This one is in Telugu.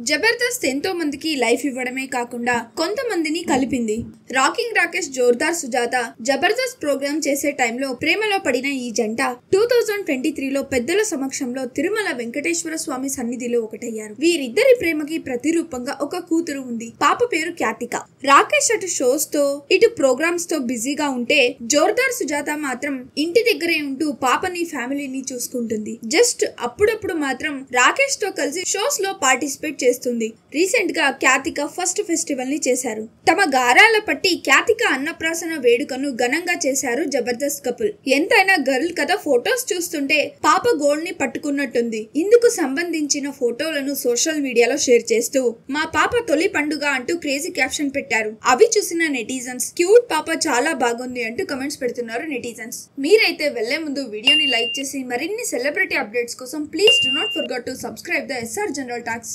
జబర్దస్త్ ఎంతో మందికి లైఫ్ ఇవ్వడమే కాకుండా కొంతమందిని కలిపింది. రాకింగ్ రాకేష్, జోర్దార్ సుజాత జబర్దస్త్ ప్రోగ్రామ్ చేసే టైంలో ప్రేమలో పడిన ఈ జంట 2023లో పెద్దల సమక్షంలో తిరుమల వెంకటేశ్వర స్వామి సన్నిధిలో ఒకటయ్యారు. వీరిద్దరి ప్రేమకి ప్రతిరూపంగా ఒక కూతురు ఉంది. పాప పేరు క్యాతిక. రాకేష్ అటు షోస్ తో ఇటు ప్రోగ్రామ్స్ తో బిజీగా ఉంటే, జోర్దార్ సుజాత మాత్రం ఇంటి దగ్గరే ఉంటూ పాపని ఫ్యామిలీని చూసుకుంటుంది. జస్ట్ అప్పుడప్పుడు మాత్రం రాకేష్ తో కలిసి షోస్ లో పార్టిసిపేట్ చేస్తుంది. రీసెంట్ గా క్యాతిక ఫస్ట్ ఫెస్టివల్ ని చేశారు. తమ గారాల పట్టి క్యాతిక అన్నప్రాసన వేడుకను ఘనంగా చేశారు జబర్దస్త్ కపుల్. ఎంతైనా గర్ల్ కదా, ఫోటోస్ చూస్తుంటే పాప గోల్డ్ ని పట్టుకున్నట్టుంది. ఇందుకు సంబంధించిన ఫోటోలను సోషల్ మీడియాలో షేర్ చేస్తూ మా పాప తొలి పండుగ అంటూ క్రేజీ క్యాప్షన్ పెట్టారు. అవి చూసిన నెటిజన్స్ క్యూట్ పాప చాలా బాగుంది అంటూ కమెంట్స్ పెడుతున్నారు నెటిజన్స్. మీరైతే వెళ్లే ముందు వీడియోని లైక్ చేసి మరిన్ని సెలబ్రిటీ అప్డేట్స్ కోసం please do not forget to subscribe the SR general talks.